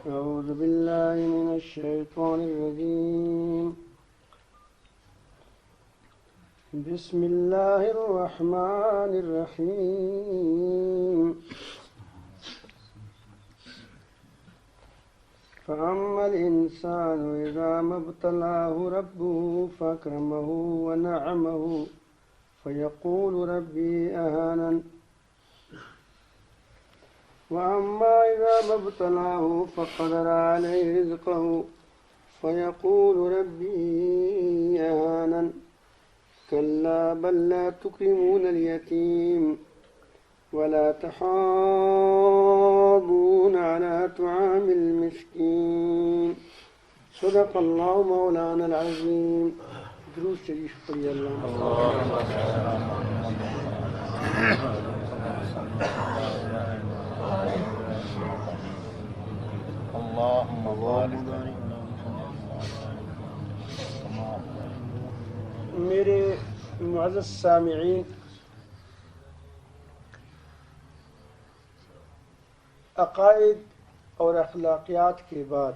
أعوذ بالله من الشيطان الرجيم. بسم الله الرحمن الرحيم. فأما الإنسان إذا ما ابتلاه ربه فأكرمه ونعمه فيقول ربي أهانن وأما إذا ما ابتلاه فقدر عليه رزقه فيقول ربي أهانن كلا بل لا تكرمون اليتيم ولا تحاضون على طعام المسكين صدق الله مولانا العظيم. درود شریف پڑھیے اللهم بارك. میرے معزز سامعین، عقائد اور اخلاقیات کے بعد،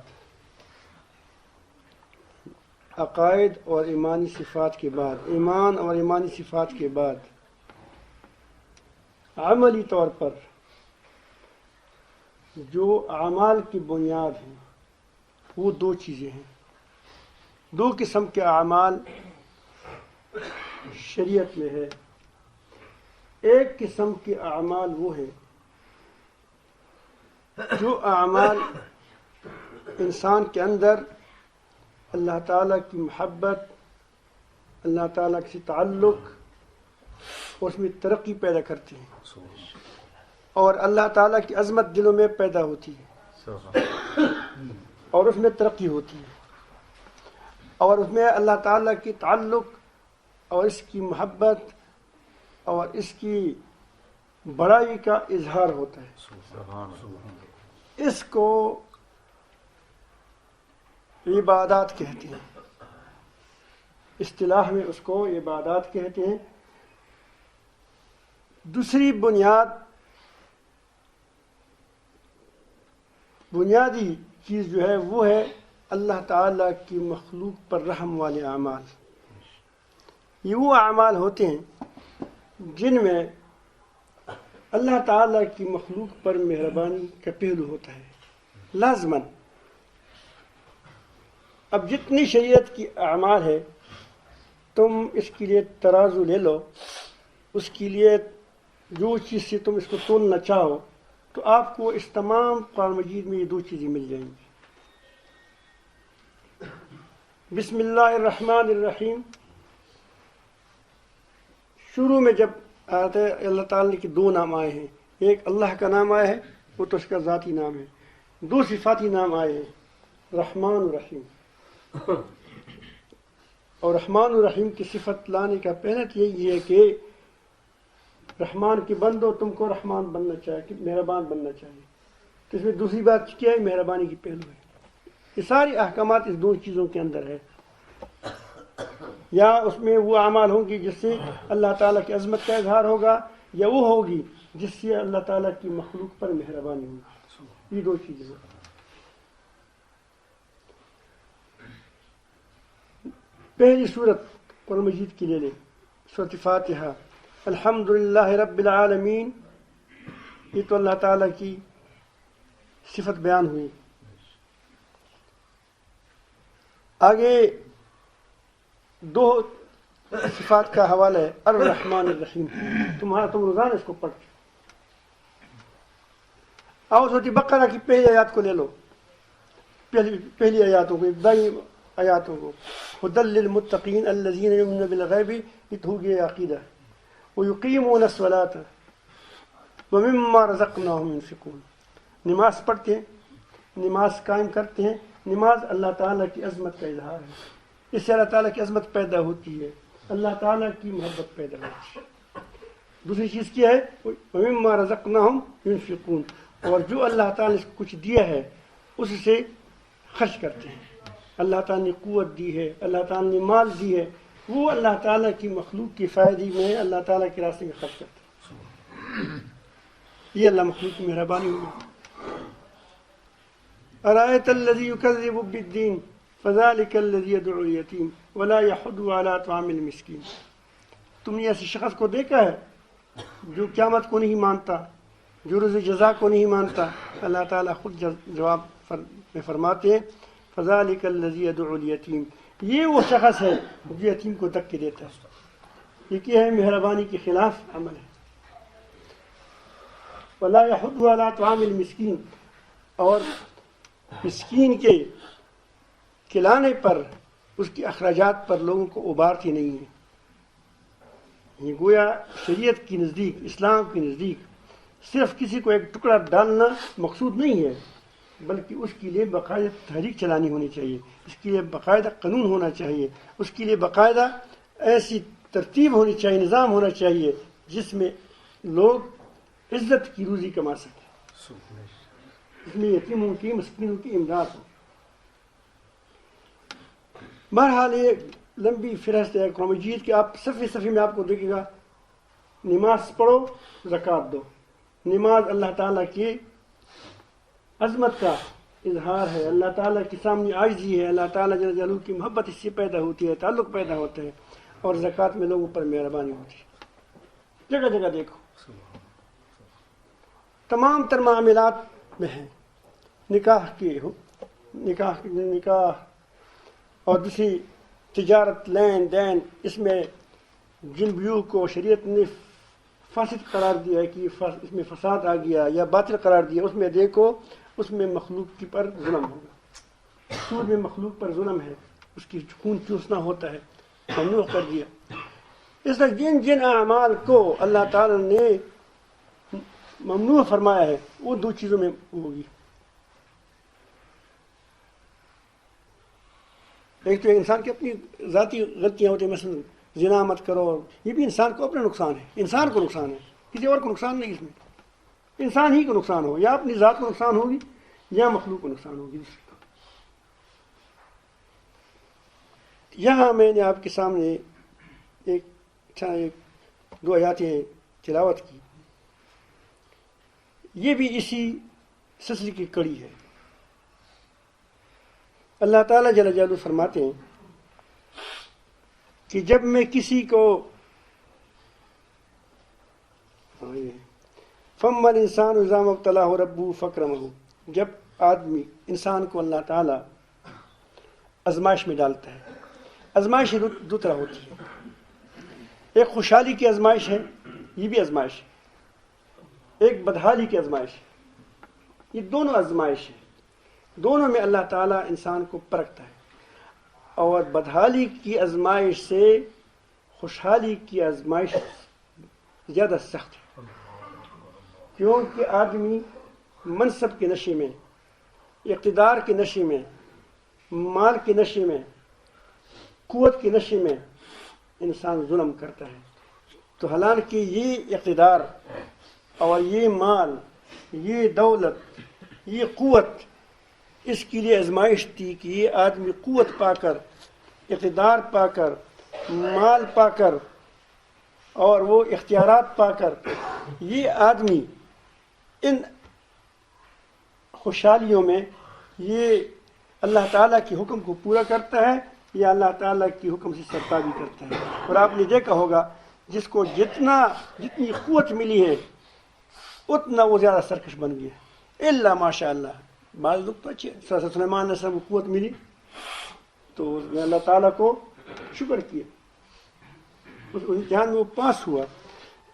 عقائد اور ایمانی صفات کے بعد، ایمان اور ایمانی صفات کے بعد عملی طور پر جو اعمال کی بنیاد ہیں وہ دو چیزیں ہیں. دو قسم کے اعمال شریعت میں ہے. ایک قسم کے اعمال وہ ہے جو اعمال انسان کے اندر اللہ تعالیٰ کی محبت، اللہ تعالیٰ سے تعلق اور اس میں ترقی پیدا کرتے ہیں، اور اللہ تعالیٰ کی عظمت دلوں میں پیدا ہوتی ہے اور اس میں ترقی ہوتی ہے، اور اس میں اللہ تعالیٰ کی تعلق اور اس کی محبت اور اس کی بڑائی کا اظہار ہوتا ہے. اس کو عبادات کہتے ہیں. اصطلاح میں اس کو عبادات کہتے ہیں. دوسری بنیادی چیز جو ہے وہ ہے اللہ تعالیٰ کی مخلوق پر رحم والے اعمال. یہ وہ اعمال ہوتے ہیں جن میں اللہ تعالیٰ کی مخلوق پر مہربانی کا پہلو ہوتا ہے لازماً. اب جتنی شریعت کی اعمال ہے، تم اس کے لیے ترازو لے لو، اس کے لیے جو چیز سے تم اس کو تولنا چاہو، تو آپ کو اس تمام قرآن مجید میں یہ دو چیزیں مل جائیں گی. بسم اللہ الرحمن الرحیم شروع میں جب آتے اللہ تعالیٰ کے دو نام آئے ہیں. ایک اللہ کا نام آیا ہے، وہ تو اس کا ذاتی نام ہے. دو صفاتی نام آئے ہیں، رحمان الرحیم. اور رحمان الرحیم کی صفت لانے کا پہلا یہی ہے کہ رحمان کے بندو تم کو رحمان بننا چاہیے، کہ مہربان بننا چاہیے. تو اس میں دوسری بات کیا ہے؟ مہربانی کی پہلو ہے. یہ ساری احکامات اس دو چیزوں کے اندر ہے. یا اس میں وہ اعمال ہوں گی جس سے اللہ تعالیٰ کی عظمت کا اظہار ہوگا، یا وہ ہوگی جس سے اللہ تعالیٰ کی مخلوق پر مہربانی ہوگی. یہ دو چیزیں ہیں. پہلی سورت قرآن مجید کی لے لیں، سورۃ فاتحہ. الحمدللہ رب العالمین، یہ تو اللہ تعالیٰ کی صفت بیان ہوئی. آگے دو صفات کا حوالہ ہے، الرحمن الرحیم. تم روزانہ اس کو پڑھتے. آؤ سورۃ بقرہ کی پہلی آیات کو لے لو، پہلی آیاتوں کو، ابتدائی آیاتوں کو. ہدی للمتقین الذین یؤمنون بالغیب، یہ تو ہو گیا عقیدہ. ویقیمون الصلاۃ ومما رزقناہم ينفقون، نماز پڑھتے ہیں، نماز قائم کرتے ہیں. نماز اللہ تعالیٰ کی عظمت کا اظہار ہے. اس سے اللہ تعالیٰ کی عظمت پیدا ہوتی ہے، اللہ تعالیٰ کی محبت پیدا ہوتی ہے. دوسری چیز کیا ہے؟ ومما رزقناہم ينفقون، اور جو اللہ تعالیٰ نے کچھ دیا ہے اس سے خرچ کرتے ہیں. اللہ تعالیٰ نے قوت دی ہے، اللہ تعالیٰ نے مال دی ہے، وہ اللہ تعالیٰ کی مخلوق کی فائدے میں اللہ تعالیٰ کے راستے میں خرچ کرتے ہیں. یہ اللہ مخلوق کی مہربانی ہوگی. أرأيت الذي يكذب بالدين فذلك الذي يدعو اليتيم ولا يحض على طعام المسكين. تم نے ایسے شخص کو دیکھا ہے جو قیامت کو نہیں مانتا, جو روز جزا کو نہیں مانتا؟ اللہ تعالیٰ خود جواب میں فرماتے ہیں فذلک الذی یدعو الیتیم, یہ وہ شخص ہے جو یتیم کو دھکے دیتا ہے. یہ کیا ہے؟ مہربانی کے خلاف عمل ہے. ولا یحض علی طعام المسکین, اور مسکین کے کھلانے پر, اس کے اخراجات پر لوگوں کو ابھارتی نہیں ہے. یہ گویا شریعت کی نزدیک, اسلام کے نزدیک صرف کسی کو ایک ٹکڑا ڈالنا مقصود نہیں ہے, بلکہ اس کے لیے باقاعدہ تحریک چلانی ہونی چاہیے, اس کے لیے باقاعدہ قانون ہونا چاہیے, اس کے لیے باقاعدہ ایسی ترتیب ہونی چاہیے, نظام ہونا چاہیے جس میں لوگ عزت کی روزی کما سکیں, اس میں یتیموں کی, مسکینوں کی امداد ہو. بہرحال یہ لمبی فہرست ہے قرآن مجید کی. آپ صفحے میں آپ کو دیکھے گا نماز پڑھو, زکوٰۃ دو. نماز اللہ تعالیٰ کی عظمت کا اظہار ہے, اللہ تعالیٰ کے سامنے عاجزی ہے, اللہ تعالیٰ جل جلالہ کی محبت اس سے پیدا ہوتی ہے, تعلق پیدا ہوتا ہے, اور زکوٰۃ میں لوگوں پر مہربانی ہوتی ہے. جگہ جگہ دیکھو تمام تر معاملات میں ہیں. نکاح اور دوسری تجارت, لین دین, اس میں جن بیوہ کو شریعت نے فاسد قرار دیا ہے کہ اس میں فساد آ گیا یا باطل قرار دیا, اس میں دیکھو اس میں مخلوق کی پر ظلم ہوگا. سود میں مخلوق پر ظلم ہے, اس کی خون چوسنا ہوتا ہے, ممنوع کر دیا. اس طرح جن جن اعمال کو اللہ تعالی نے ممنوع فرمایا ہے وہ دو چیزوں میں ہوگی. ایک تو انسان کی اپنی ذاتی غلطیاں ہوتی ہیں, مثلا زنا مت کرو, یہ بھی انسان کو اپنا نقصان ہے, انسان کو نقصان ہے, کسی اور کو نقصان نہیں. اس میں انسان ہی کو نقصان ہو, یا اپنی ذات کو نقصان ہوگی یا مخلوق کو نقصان ہوگی. یہاں میں نے آپ کے سامنے دو آیاتیں تلاوت کی, یہ بھی اسی سلسلے کی کڑی ہے. اللہ تعالیٰ جل جلالہ فرماتے ہیں کہ جب میں کسی کو فَمَّا الْإِنسَانُ إِذَا مَا ابْتَلَاهُ رَبُّهُ فَأَكْرَمَهُ, جب آدمی انسان کو اللہ تعالیٰ آزمائش میں ڈالتا ہے. آزمائش دو طرح ہوتی ہے, ایک خوشحالی کی آزمائش ہے, یہ بھی آزمائش ہے, ایک بدحالی کی آزمائش ہے. یہ دونوں آزمائش ہیں, دونوں میں اللہ تعالیٰ انسان کو پرکھتا ہے. اور بدحالی کی آزمائش سے خوشحالی کی آزمائش زیادہ سخت ہے, کیونکہ آدمی منصب کے نشے میں, اقتدار کے نشے میں, مال کے نشے میں, قوت کے نشے میں انسان ظلم کرتا ہے. تو حالانکہ یہ اقتدار اور یہ مال, یہ دولت, یہ قوت اس کے لیے آزمائش تھی کہ یہ آدمی قوت پا کر, اقتدار پا کر, مال پا کر اور وہ اختیارات پا کر یہ آدمی ان خوشحالیوں میں یہ اللہ تعالیٰ کے حکم کو پورا کرتا ہے یا اللہ تعالیٰ کے حکم سے سرتابی کرتا ہے. اور آپ نے دیکھا ہوگا جس کو جتنی قوت ملی ہے اتنا وہ زیادہ سرکش بن گیا, الا ماشاء اللہ. بعض لوگ تو اچھے, سلیمان علیہ السلام کو قوت ملی تو اللہ تعالیٰ کو شکر کیا, اس امتحان میں وہ پاس ہوا.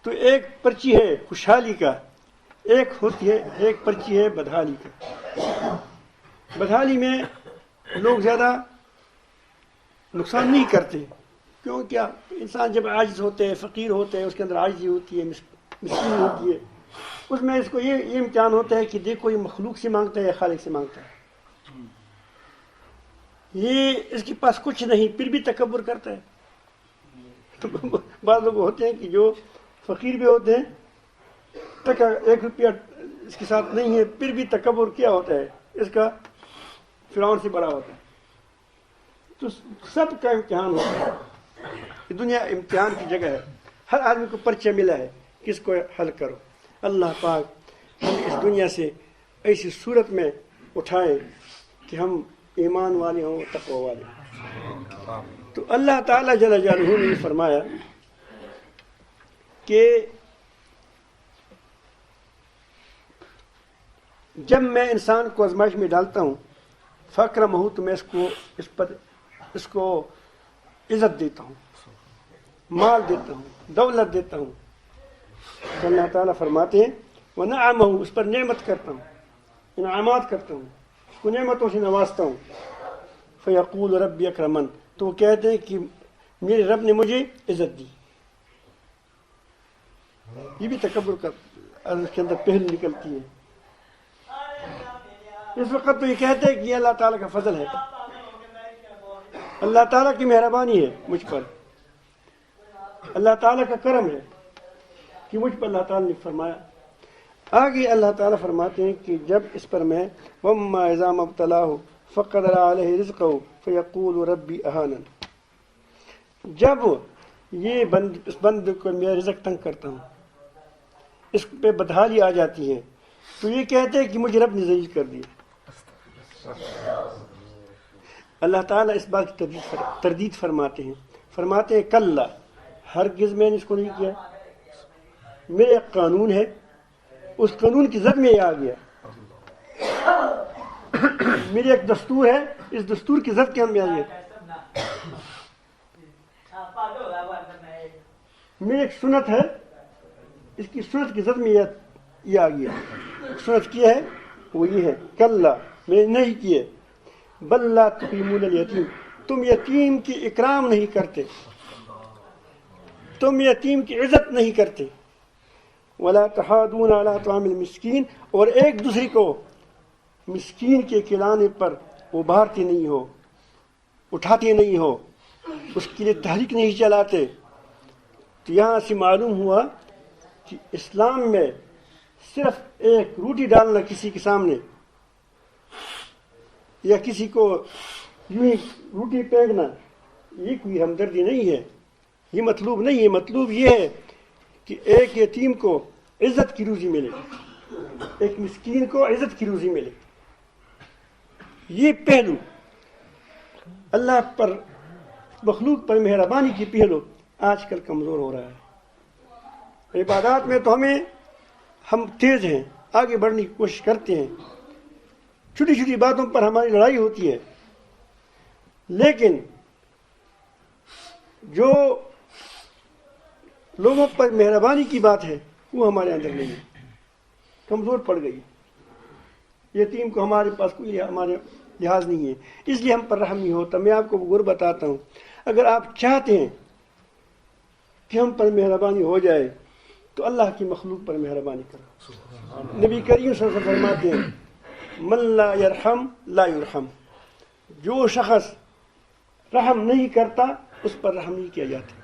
تو ایک پرچی ہے خوشحالی کا, ایک ہوتی ہے, ایک پرچی ہے بدحالی کا. بدحالی میں لوگ زیادہ نقصان نہیں کرتے, کیونکہ انسان جب عاجز ہوتے ہیں, فقیر ہوتے ہیں, اس کے اندر عاجزی ہوتی ہے, مسکین ہوتی ہے, اس میں اس کو یہ امتحان ہوتا ہے کہ دیکھو یہ مخلوق سے مانگتا ہے یا خالق سے مانگتا ہے. یہ اس کے پاس کچھ نہیں پھر بھی تکبر کرتا ہے. تو بعض لوگ ہوتے ہیں کہ جو فقیر بھی ہوتے ہیں, تک 1 روپیہ اس کے ساتھ نہیں ہے, پھر بھی تکبر کیا ہوتا ہے, اس کا فرعون سے بڑا ہوتا ہے. تو سب کا امتحان ہوتا ہے. دنیا امتحان کی جگہ ہے, ہر آدمی کو پرچہ ملا ہے, کس کو حل کرو. اللہ پاک ہمیں اس دنیا سے ایسی صورت میں اٹھائیں کہ ہم ایمان والے ہوں، تقوی والے ہوں۔ تو اللہ تعالیٰ جل جلالہ نے فرمایا کہ جب میں انسان کو آزمائش میں ڈالتا ہوں فاکرمہ تو میں اس کو عزت دیتا ہوں، مال دیتا ہوں، دولت دیتا ہوں۔ تو اللہ تعالیٰ فرماتے ہیں ونعمہ، اس پر نعمت کرتا ہوں، انعامات کرتا ہوں، اس کو نعمتوں سے نوازتا ہوں۔ فیقول ربی اکرمن، تو وہ کہتے ہیں کہ میرے رب نے مجھے عزت دی۔ یہ بھی تکبر کا اس کے اندر پہلو نکلتی ہے۔ اس وقت تو یہ کہتے ہیں کہ یہ اللہ تعالیٰ کا فضل ہے، اللہ تعالیٰ کی مہربانی ہے مجھ پر، اللہ تعالیٰ کا کرم ہے کہ مجھ پر اللہ تعالیٰ نے فرمایا۔ آگے اللہ تعالیٰ فرماتے ہیں کہ جب اس پر میں وَمَّا إِذَا مَا ابْتَلَاهُ فَقَدَرَ عَلَيْهِ رِزْقَهُ فَيَقُولُ رَبِّي أَهَانَنِ، جب یہ اس بند کو میں رزق تنگ کرتا ہوں، اس پہ بدحالی آ جاتی ہے، تو یہ کہتے ہیں کہ مجھے رب نے ذلیل کر دیا۔ اللہ تعالیٰ اس بات کی تردید فرماتے ہیں کلا، ہرگز میں نے اس کو نہیں کیا، میرے ایک قانون ہے، اس قانون کی زد میں یہ آ گیا، میرے ایک دستور ہے، اس دستور کی زد کے میں آ گیا، میری ایک سنت ہے، اس کی سنت کی زد میں یہ آ گیا۔ سنت کیا ہے وہ یہ ہے کلا، میں نہیں کیے، بل لا تکرمون الیتیم، تم یتیم کی اکرام نہیں کرتے، تم یتیم کی عزت نہیں کرتے، ولا تحاضون علی طعام المسکین، اور ایک دوسرے کو مسکین کے کھلانے پر ابھارتے نہیں ہو، اٹھاتے نہیں ہو، اس کے لیے تحریک نہیں چلاتے۔ تو یہاں سے معلوم ہوا کہ اسلام میں صرف ایک روٹی ڈالنا کسی کے سامنے یا کسی کو یوں ہی روٹی پھینکنا، یہ کوئی ہمدردی نہیں ہے، یہ مطلوب نہیں ہے۔ مطلوب یہ ہے کہ ایک یتیم کو عزت کی روزی ملے، ایک مسکین کو عزت کی روزی ملے۔ یہ پہلو اللہ پر، مخلوق پر مہربانی کی پہلو آج کل کمزور ہو رہا ہے۔ عبادات میں تو ہم تیز ہیں، آگے بڑھنے کی کوشش کرتے ہیں، چھوٹی چھوٹی باتوں پر ہماری لڑائی ہوتی ہے، لیکن جو لوگوں پر مہربانی کی بات ہے وہ ہمارے اندر نہیں ہے، کمزور پڑ گئی۔ یتیم کو ہمارے پاس کوئی ہمارے لحاظ نہیں ہے، اس لیے ہم پر رحم نہیں ہوتا۔ میں آپ کو گر بتاتا ہوں، اگر آپ چاہتے ہیں کہ ہم پر مہربانی ہو جائے تو اللہ کی مخلوق پر مہربانی کرو۔ نبی کریم صلی اللہ علیہ وسلم فرماتے ہیں من لا یرحم لا یرحم، جو شخص رحم نہیں کرتا اس پر رحم نہیں کیا جاتا۔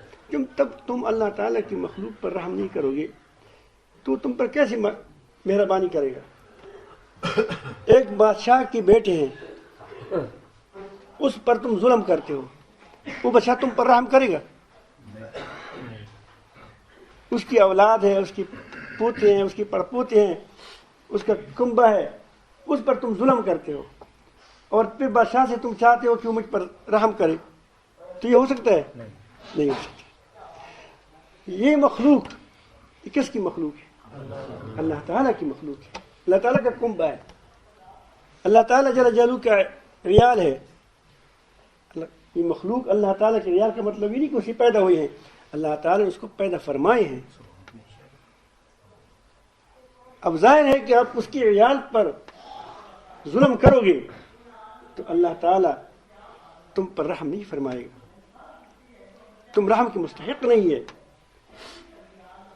تم اللہ تعالیٰ کی مخلوق پر رحم نہیں کرو گے تو تم پر کیسے مہربانی کرے گا؟ ایک بادشاہ کے بیٹے ہیں، اس پر تم ظلم کرتے ہو، وہ بادشاہ تم پر رحم کرے گا؟ اس کی اولاد ہے، اس کی پوتے ہیں، اس کی پڑپوتے ہیں، اس کا کنبہ ہے، اس پر تم ظلم کرتے ہو، اور پھر بادشاہ سے تم چاہتے ہو کہ وہ مجھ پر رحم کرے، تو یہ ہو سکتا ہے؟ نہیں ہو سکتا۔ یہ مخلوق، یہ کس کی مخلوق ہے؟ اللہ تعالیٰ کی مخلوق ہے، اللہ تعالیٰ کا کنبہ ہے، اللہ تعالیٰ جل جلالہ کا ریال ہے۔ یہ مخلوق اللہ تعالیٰ کے ریال کا مطلب یہ نہیں کہ اسی پیدا ہوئے ہیں، اللہ تعالیٰ نے اس کو پیدا فرمائے ہیں۔ اب ظاہر ہے کہ آپ اس کی ریال پر ظلم کرو گے تو اللہ تعالیٰ تم پر رحم نہیں فرمائے گا، تم رحم کے مستحق نہیں ہے۔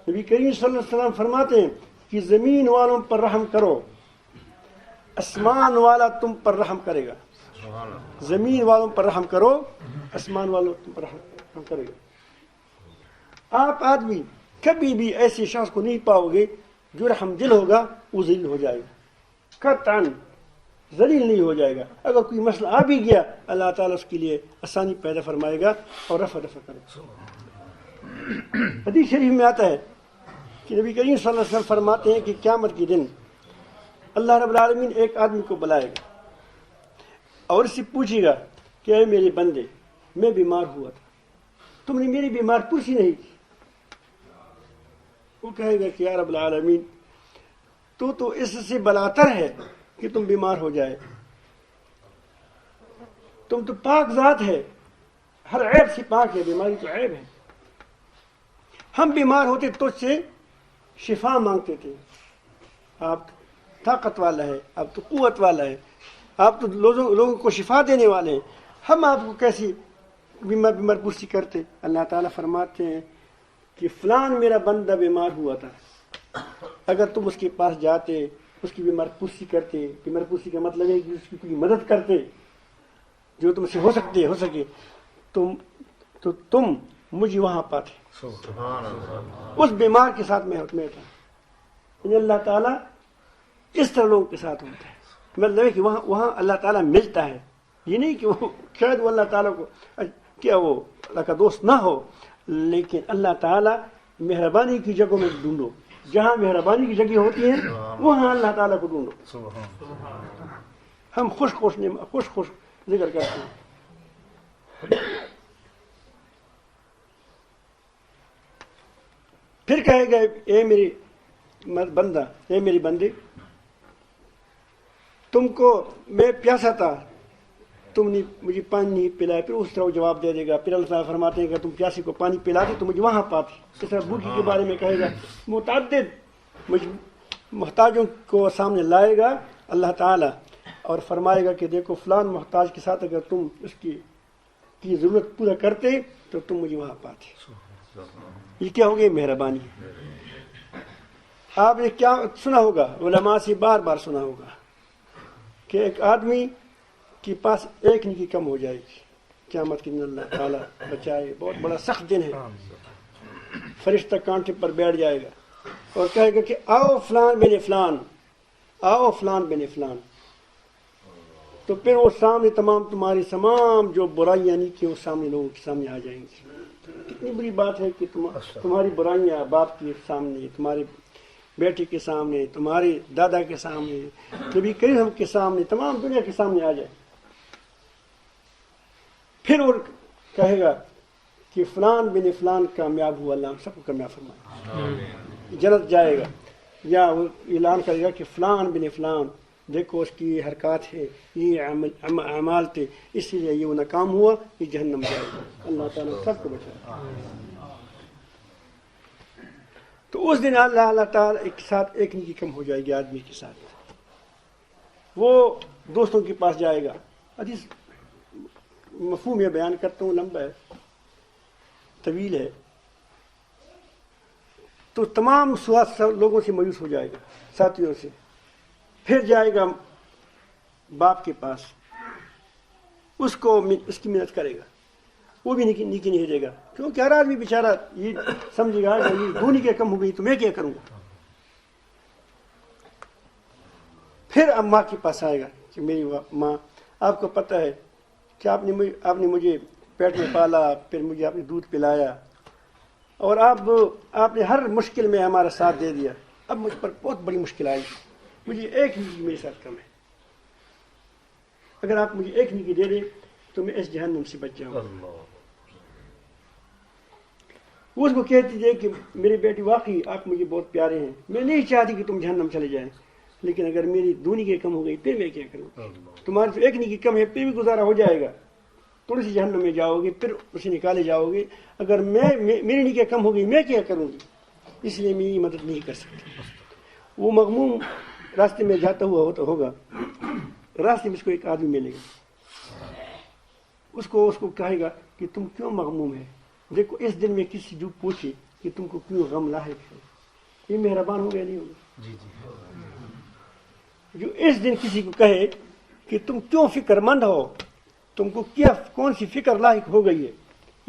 نبی کریم صلی اللہ علیہ وسلم فرماتے ہیں کہ زمین والوں پر رحم کرو، آسمان والا تم پر رحم کرے گا۔ زمین والوں پر رحم کرو، آسمان والوں تم پر رحم کرے گا۔ آپ آدمی کبھی بھی ایسے شخص کو نہیں پاؤ گے جو رحم دل ہوگا وہ ذلیل ہو جائے گا، قطعاً ذلیل نہیں ہو جائے گا۔ اگر کوئی مسئلہ آ بھی گیا اللہ تعالیٰ اس کے لیے آسانی پیدا فرمائے گا اور رفع کرے گا۔ حدیث شریف میں آتا ہے کہ نبی کریم صلی اللہ علیہ وسلم فرماتے ہیں کہ قیامت کے دن اللہ رب العالمین ایک آدمی کو بلائے گا اور اس سے پوچھے گا کہ اے میرے بندے میں بیمار ہوا تھا، تم نے میری بیمار پرسی نہیں کی۔ وہ کہے گا کہ یا رب العالمین تو اس سے بلاتر ہے کہ تم بیمار ہو جائے، تم تو پاک ذات ہے، ہر عیب سے پاک ہے، بیماری تو عیب ہے۔ ہم بیمار ہوتے تو تجھ سے شفا مانگتے تھے، آپ طاقت والا ہے، آپ تو قوت والا ہے، آپ تو لوگوں کو شفا دینے والے ہیں، ہم آپ کو کیسی بیمار پرسی کرتے؟ اللہ تعالیٰ فرماتے ہیں کہ فلان میرا بندہ بیمار ہوا تھا، اگر تم اس کے پاس جاتے، اس کی بیمار پرسی کرتے، بیمار پرسی کا مطلب ہے کہ اس کی کوئی مدد کرتے جو تم سے ہو سکے تو تم مجھے وہاں پاتے۔ اس بیمار کے ساتھ میں تھا۔ یعنی اللہ تعالیٰ اس طرح لوگوں کے ساتھ ہوتا ہے، مطلب ہے کہ وہاں اللہ تعالیٰ ملتا ہے، یہ نہیں کہ وہ شاید وہ اللہ تعالیٰ کو کیا وہ اللہ کا دوست نہ ہو، لیکن اللہ تعالیٰ مہربانی کی جگہوں میں ڈھونڈو، جہاں مہربانی کی جگہ ہوتی ہیں وہاں اللہ تعالیٰ کو ڈھونڈو۔ ہم خوش ذکر کرتے ہیں۔ پھر کہے گا اے میری بندہ، اے میری بندے، تم کو میں پیاسا تھا، تم نے مجھے پانی نہیں پلایا۔ پھر اس طرح وہ جواب دے دے گا۔ پھر اللہ تعالیٰ فرماتے ہیں کہ تم پیاسی کو پانی پلاتے تو مجھے وہاں پاتے۔ اس طرح بھوکی کے بارے میں کہے گا۔ متعدد محتاجوں کو سامنے لائے گا اللہ تعالیٰ اور فرمائے گا کہ دیکھو فلان محتاج کے ساتھ اگر تم اس کی ضرورت پورا کرتے تو تم مجھے وہاں پاتے۔ یہ کیا ہوگی؟ مہربانی۔ آپ نے کیا سنا ہوگا، علماء سے بار بار سنا ہوگا کہ ایک آدمی کے پاس ایک نیکی کم ہو جائے گی قیامت کے دن، اللہ تعالیٰ بچائے، بہت بڑا سخت دن ہے۔ فرشتہ کانٹے پر بیٹھ جائے گا اور کہے گا کہ آؤ فلان بن فلان، آؤ فلان بن فلان۔ تو پھر وہ سامنے تمہاری تمام جو برائیاں نہیں کی وہ سامنے لوگوں کے سامنے آ جائیں گی۔ کتنی بری بات ہے کہ تمہاری برائیاں باپ کے سامنے، تمہارے بیٹے کے سامنے، تمہارے دادا کے سامنے، نبی کریم کے سامنے، تمام دنیا کے سامنے آ جائے۔ پھر وہ کہے گا کہ فلان بن فلان کامیاب ہوا، اللہ ہم سب کو کامیاب فرمائے، جنت جائے گا۔ یا وہ اعلان کرے گا کہ فلان بن فلان دیکھو اس کی حرکات ہے، یہ اعمال تھے، اس لیے یہ وہ ناکام ہوا، یہ جہنم جائے گا۔ اللہ تعالیٰ سب کو بچائے۔ تو اس دن اللہ تعالیٰ ایک ساتھ ایک نیکی کم ہو جائے گی آدمی کے ساتھ، وہ دوستوں کے پاس جائے گا۔ حدیث مفہوم یہ بیان کرتا ہوں، لمبا ہے، طویل ہے۔ تو تمام لوگوں سے مایوس ہو جائے گا، ساتھیوں سے۔ پھر جائے گا باپ کے پاس، اس کی محنت کرے گا، وہ بھی نیکی نہیں دے گا، کیونکہ ہر آدمی بیچارہ یہ سمجھے گا کہ یہ 2 نیکیاں کم ہو گئی تو میں کیا کروں گا۔ پھر اب ماں کے پاس آئے گا کہ میری ماں، آپ کو پتہ ہے کہ آپ نے مجھے پیٹ میں پالا، پھر مجھے آپ نے دودھ پلایا، اور آپ نے ہر مشکل میں ہمارا ساتھ دے دیا، اب مجھ پر بہت بڑی مشکل آئی، مجھے ایک نیکی میرے ساتھ کم ہے، اگر آپ مجھے ایک نیکی دے دیں تو میں اس جہنم سے بچ جاؤں گا۔ وہ اس کو کہتی ہے کہ میری بیٹی واقعی آپ مجھے بہت پیارے ہیں، میں نہیں چاہتی کہ تم جہنم چلے جائیں، لیکن اگر میری 2 نیکی کم ہو گئی پھر میں کیا کروں؟ تمہاری تو 1 نیکی کم ہے، پھر بھی گزارا ہو جائے گا، تھوڑی سی جہنم میں جاؤ گے، پھر اسے نکالے جاؤ گے، اگر میری نیکی کم ہو گئی میں کیا کروں گی؟ اس لیے میری مدد نہیں کر سکتی۔ وہ مغموم راستے میں جاتا ہوا ہوگا، راستے میں اس کو ایک آدمی ملے گا، اس کو کہے گا کہ تم کیوں مغموم ہے؟ دیکھو اس دن میں کسی جو پوچھے کہ تم کو کیوں غم لاحق ہے، یہ مہربان ہو گیا نہیں ہوگا؟ جو اس دن کسی کو کہے کہ تم کیوں فکر مند ہو، تم کو کیا کون سی فکر لاحق ہو گئی ہے،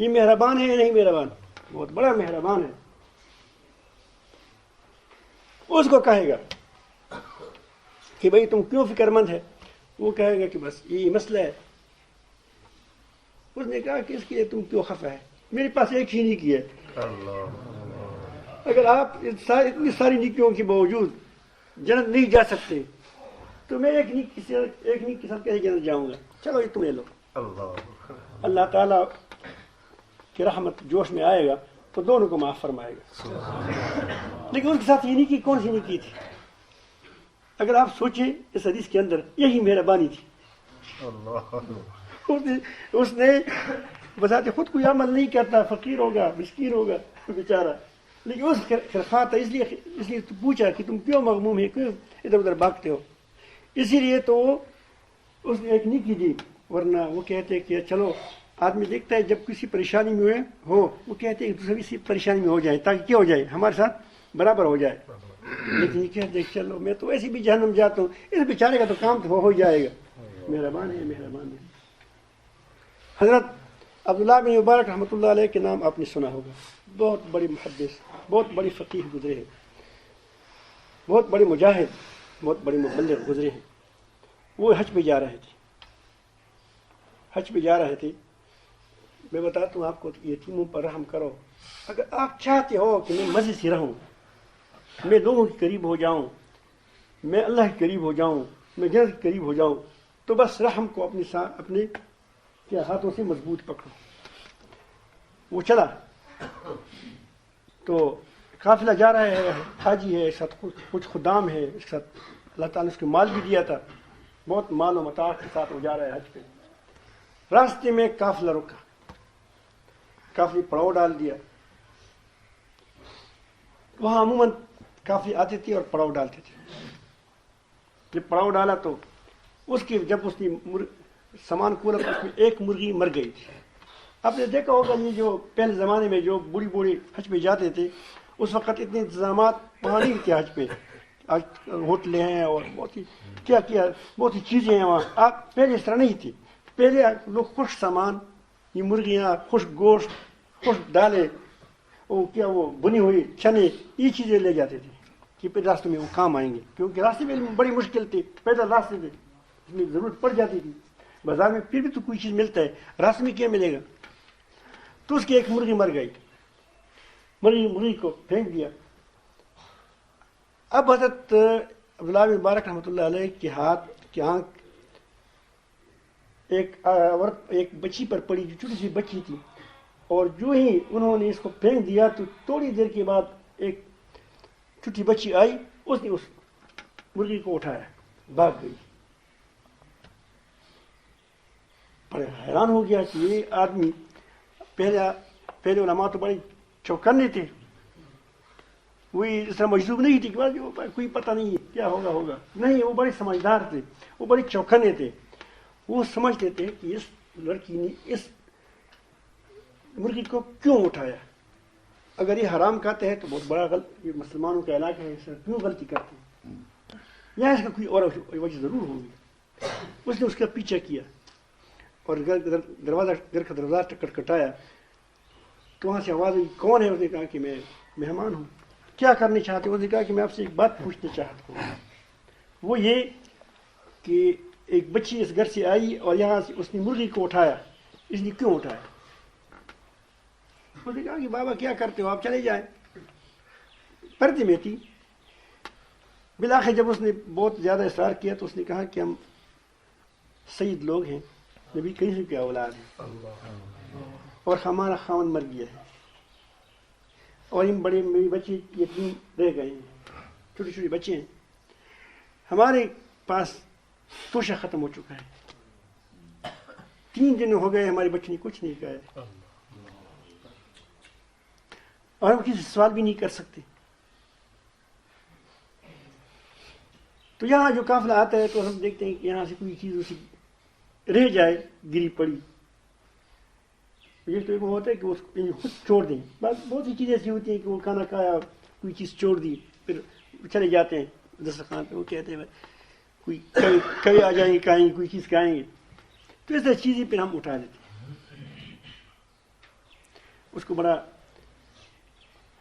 یہ مہربان ہے یا نہیں مہربان؟ بہت بڑا مہربان ہے۔ اس کو کہے گا کہ بھئی تم کیوں فکر مند ہے، وہ کہے گا کہ بس یہ مسئلہ ہے۔ اس نے کہا کہ اس کے لیے تم کیوں خفا ہے، میرے پاس ایک ہی نیکی ہے، اگر آپ اتنی ساری نیکیوں کے باوجود جنت نہیں جا سکتے تو میں ایک نیک کے ساتھ کیسے جنت جاؤں گا؟ چلو یہ تم لے لو. اللہ اللہ تعالیٰ کی رحمت جوش میں آئے گا تو دونوں کو معاف فرمائے گا. لیکن ان کے ساتھ یہ نیکی کون سی نیکی تھی؟ اگر آپ سوچیں اس حدیث کے اندر یہی مہربانی تھی. اس نے بذات خود کوئی عمل نہیں کرتا، فقیر ہوگا، مسکین ہوگا بیچارہ، لیکن اس خرخواہ تھا. اس لیے تو پوچھا کہ تم کیوں مغموم ہے، کیوں ادھر ادھر بھاگتے ہو. اسی لیے تو اس نے ایک نیکی دی. ورنہ وہ کہتے کہ چلو آدمی دیکھتا ہے جب کسی پریشانی میں ہو وہ کہتے ہیں کہ دوسرے کسی پریشانی میں ہو جائے تاکہ کیا ہو جائے، ہمارے ساتھ برابر ہو جائے. لیکن یہ کہتے ہیں چلو میں تو ایسے بھی جہنم جاتا ہوں، اس بیچارے کا تو کام تو ہو جائے گا. مہربان ہے، مہربان ہے. حضرت عبداللہ بن مبارک رحمۃ اللہ علیہ کے نام آپ نے سنا ہوگا. بہت بڑی محدث، بہت بڑی فقیہ گزرے ہیں، بہت بڑے مجاہد، بہت بڑے مبلغ گزرے ہیں. وہ حج پہ جا رہے تھے. میں بتاتا ہوں آپ کو، یتیموں پر رحم کرو. اگر آپ چاہتے ہو کہ میں مزے سے رہوں، میں لوگوں کے قریب ہو جاؤں، میں اللہ کے قریب ہو جاؤں، میں جنت کے قریب ہو جاؤں، تو بس رحم کو اپنے کیا ہاتھوں سے مضبوط پکڑو. وہ چلا تو قافلہ جا رہا ہے، حاجی ہے، اس کے ساتھ کچھ خدام ہے، اس کے ساتھ اللہ تعالیٰ نے اس کو مال بھی دیا تھا، بہت مال و متاع کے ساتھ وہ جا رہا ہے حج پہ. راستے میں قافلہ رکا، قافلے پڑاؤ ڈال دیا. وہاں عموماً قافلے آتے تھے اور پڑاؤ ڈالتے تھے. جب پڑاؤ ڈالا تو جب اس نے سامان کھولا تو اس میں ایک مرغی مر گئی تھی. آپ نے دیکھا ہوگا یہ جو پہلے زمانے میں جو بوڑھی حج پہ جاتے تھے اس وقت اتنے انتظامات وہاں نہیں تھے حج پہ. آج ہوٹلیں ہیں اور بہت ہی چیزیں ہیں وہاں. آپ پہلے اس طرح نہیں تھی. پہلے لوگ خوش سامان، یہ مرغیاں، خوش گوشت، خوش دالیں، وہ بنی ہوئی چنے، یہ چیزیں لے جاتے تھے کہ پھر راستے میں وہ کام آئیں گے. کیونکہ راستے میں بڑی مشکل تھی، پیدل راستے تھے، اس میں ضرورت پڑ جاتی تھی. بازار میں پھر بھی تو کوئی چیز ملتا ہے، راستے میں کیا ملے گا؟ تو اس کی ایک مرغی مر گئی. مرغی کو پھینک دیا. اب حضرت عبداللہ بن مبارک رحمۃ اللہ علیہ کے ہاتھ کی آنکھ ایک بچی پر پڑی جو چھوٹی سی بچی تھی، اور جو ہی انہوں نے اس کو پھینک دیا تو تھوڑی دیر کے بعد ایک چھوٹی بچی آئی، اس نے اس مرغی کو اٹھایا، بھاگ گئی. بڑے حیران ہو گیا کہ یہ آدمی، پہلے علماء تو بڑے چوکنے تھے، وہی اس طرح مجذوب نہیں تھی کہ کوئی پتہ نہیں ہے کیا ہوگا. نہیں، وہ بڑے سمجھدار تھے، وہ بڑے چوکنے تھے. وہ سمجھتے تھے کہ اس لڑکی نے اس مرغی کو کیوں اٹھایا. اگر یہ حرام کھاتے ہیں تو بہت بڑا یہ مسلمانوں کا علاقہ ہے، اس کیوں غلطی کرتے ہیں، یا اس کا کوئی اور وجہ ضرور ہوگی. اس نے اس کا پیچھا کیا اور گھر کا دروازہ کٹکھٹایا تو وہاں سے آواز ہوئی، کون ہے؟ اس نے کہا کہ میں مہمان ہوں. کیا کرنے چاہتے ہو؟ اس نے کہا کہ میں آپ سے ایک بات پوچھنا چاہتا ہوں. وہ یہ کہ ایک بچی اس گھر سے آئی اور یہاں سے اس نے مرغی کو اٹھایا، اس نے کیوں اٹھایا؟ اس نے کہا کہ بابا کیا کرتے ہو، آپ چلے جائیں. پردے میں تھی. بالآخر جب اس نے بہت زیادہ اصرار کیا تو اس نے کہا کہ ہم سید لوگ ہیں، نبی کریم کی اولاد ہیں، اور ہمارا خاوند مر گیا ہے، اور ان میری بچے یتیم رہ گئے ہیں، چھوٹے چھوٹے بچے ہیں، ہمارے پاس توشہ ختم ہو چکا ہے، 3 دن ہو گئے ہمارے بچے نے کچھ نہیں کہا ہے، اور ہم کسی سوال بھی نہیں کر سکتے. تو یہاں جو قافلہ آتا ہے تو ہم دیکھتے ہیں کہ یہاں سے کوئی چیز اسی رہ جائے، گری پڑی. یہ تو ایک ہوتا ہے کہ اس کو خود چھوڑ دیں. بہت سی چیزیں ایسی ہوتی ہیں کہ وہ کھانا کھایا، کوئی چیز چھوڑ دی، پھر چلے جاتے ہیں دسترخوان پہ، وہ کہتے ہیں کوئی کبھی آ جائیں گے، کھائیں گے، کوئی چیز کھائیں گے. تو اس طرح چیزیں پھر ہم اٹھا لیتے ہیں. اس کو بڑا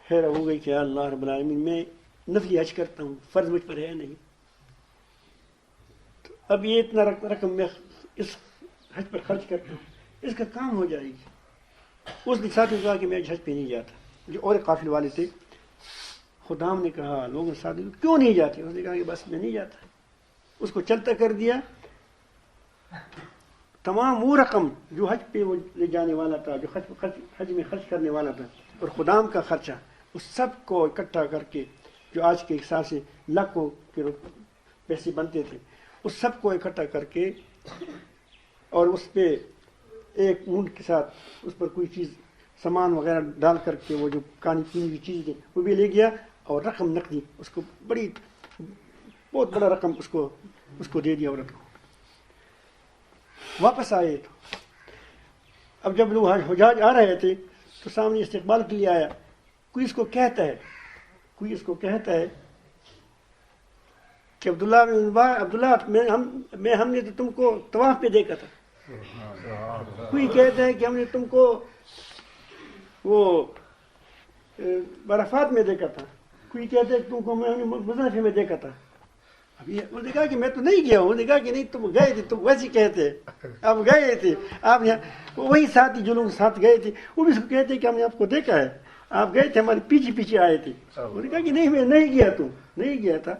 حیرت ہو گئی کہ اللہ رب العالمین، میں نفلی حج کرتا ہوں، فرض مجھ پر ہے نہیں، تو اب یہ اتنا رقم میں اس حج پر خرچ کرتا ہوں، اس کا کام ہو جائے گی. اس نے ساتھ کہا کہ میں حج پہ نہیں جاتا. جو اور قافلے والے تھے، خدام نے کہا، لوگوں نے ساتھ کیوں نہیں جاتے؟ اس نے کہا کہ بس میں نہیں جاتا. اس کو چلتا کر دیا. تمام وہ رقم جو حج پہ وہ لے جانے والا تھا، جو حج میں خرچ کرنے والا تھا، اور خدام کا خرچہ، اس سب کو اکٹھا کر کے، جو آج کے حساب سے لاکھوں کے پیسے بنتے تھے، اس سب کو اکٹھا کر کے اور اس پہ ایک اونٹ کے ساتھ اس پر کوئی چیز سامان وغیرہ ڈال کر کے وہ جو کھانے پینے کی چیز تھی وہ بھی لے گیا، اور رقم نقدی اس کو بہت بڑا رقم اس کو دے دیا عورت کو. واپس آئے تو اب جب لوگ حجاج آ رہے تھے تو سامنے استقبال کے لیے آیا. کوئی اس کو کہتا ہے کہ عبداللہ ہم نے تو تم کو طواف پہ دیکھا تھا. کوئی کہتا ہے کہ ہم نے تم کو وہ عرفات میں دیکھا تھا. کوئی کہتا ہے کہ تم کو ہم نے مزدلفہ میں دیکھا تھا. انہوں نے کہا کہ میں تو نہیں گیا ہوں. انہوں نے کہا کہ نہیں تم گئے تھے، تم ویسے کہتے آپ گئے تھے، آپ وہی ساتھی جو لوگ ساتھ گئے تھے وہ بھی اس کو کہتے کہ ہم نے آپ کو دیکھا ہے، آپ گئے تھے ہمارے پیچھے آئے تھے. انہوں نے کہا کہ نہیں میں نہیں گیا تھا.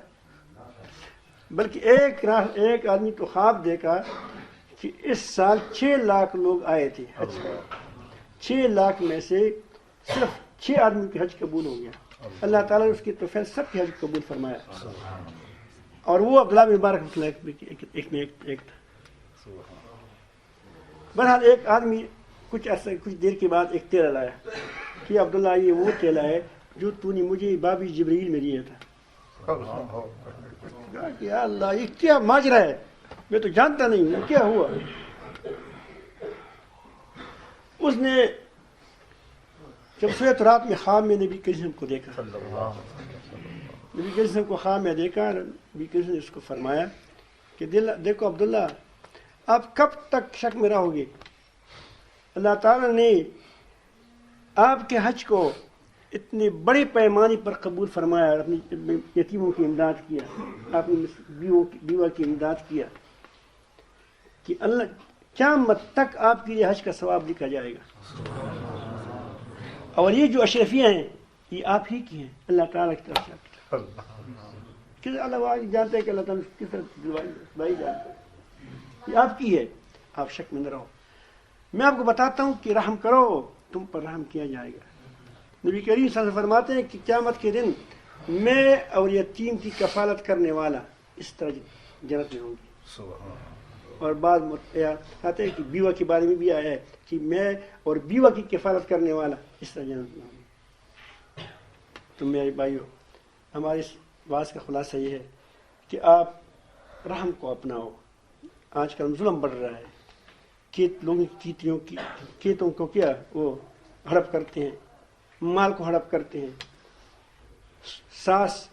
بلکہ ایک آدمی تو خواب دیکھا کہ اس سال 6 لاکھ لوگ آئے تھے حج کا. 6 لاکھ میں سے صرف 6 آدمی کے حج قبول ہو گیا. اللہ تعالیٰ نے اس کی توفیق سب کے حج قبول فرمایا، اور وہ عبداللہ بن مبارک ایک تھا. بہرحال ایک آدمی کچھ دیر کے بعد ایک تیرا لایا کہ عبداللہ یہ وہ تیلا ہے جو تو نے مجھے بابی جبریل میں دیا تھا. کہا کہ یا اللہ یہ کیا ماجرا ہے، میں تو جانتا نہیں ہوں کیا ہوا. اس نے جب سوئے تو رات میں خواب میں نبی کریم کو دیکھا. نبی کریم کو خواب میں دیکھا. نبی کریم نے اس کو فرمایا کہ دیکھو عبداللہ آپ کب تک شک میں رہو گے. اللہ تعالیٰ نے آپ کے حج کو اتنے بڑے پیمانے پر قبول فرمایا، اپنی یتیموں کی امداد کیا، اپنی بیوہ کی امداد کیا، کہ اللہ قیامت تک آپ کے لیے حج کا ثواب لکھا جائے گا. اور یہ جو اشرفیاں ہیں یہ آپ ہی کی ہیں، اللہ تعالیٰ کی طرف سے. کس اللہ جانتے ہیں کہ اللہ تعالیٰ کس طرح دلوائی جانتے ہیں، یہ آپ کی ہے. آپ شک میں نہ رہو. میں آپ کو بتاتا ہوں کہ رحم کرو، تم پر رحم کیا جائے گا. نبی کریم صلی اللہ علیہ وسلم فرماتے ہیں کہ قیامت کے دن میں اور یتیم کی کفالت کرنے والا اس طرح جنت میں ہوں گی. اور بعض آتے ہیں کہ بیوہ کے بارے میں بھی آیا ہے کہ میں اور بیوہ کی کفالت کرنے والا اس طرح جنت میں ہوں گی. تو میرے بھائیو، ہمارے اس بات کا خلاصہ یہ ہے کہ آپ رحم کو اپناؤ. آج کل ظلم بڑھ رہا ہے. لوگوں کی کھیتوں کو کیا وہ ہڑپ کرتے ہیں، مال کو ہڑپ کرتے ہیں. ساس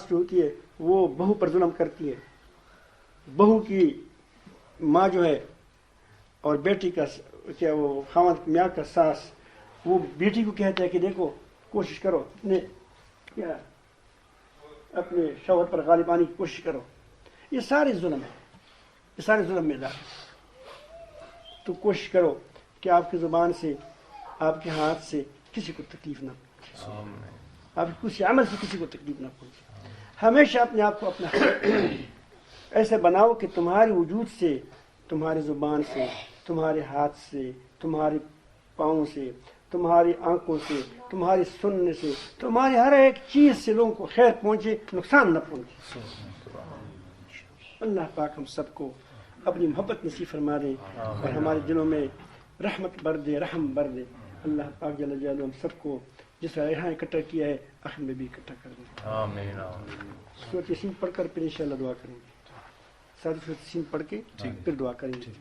جو ہوتی ہے وہ بہو پر ظلم کرتی ہے. بہو کی ماں جو ہے اور بیٹی کا کیا وہ خاوند میاں کا ساس وہ بیٹی کو کہتا ہے کہ دیکھو کوشش کرو اپنے شوہر پر غالب آنے کی کوشش کرو. یہ سارے ظلم ہے، یہ سارے ظلم میں داخل. تو کوشش کرو کہ آپ کی زبان سے، آپ کے ہاتھ سے کسی کو تکلیف نہ پہنچے، آپ کے کسی عمل سے کسی کو تکلیف نہ پہنچے. ہمیشہ اپنے آپ کو اپنا ایسے بناؤ کہ تمہارے وجود سے، تمہاری زبان سے، تمہارے ہاتھ سے، تمہارے پاؤں سے، تمہاری آنکھوں سے، تمہاری سننے سے، تمہاری ہر ایک چیز سے لوگوں کو خیر پہنچے، نقصان نہ پہنچے. اللہ پاک ہم سب کو اپنی محبت نصیب فرما دے اور ہمارے دلوں میں رحمت بر دے، رحم بر دے. اللہ پاک جل جلالہ ہم سب کو جس طرح یہاں اکٹھا کیا ہے آخر میں بھی اکٹھا کر دے. آمین. سورۃ یاسین پڑھ کر پھر انشاءاللہ دعا کریں گے. ساتھ سورۃ یاسین پڑھ کے پھر دعا کریں گے.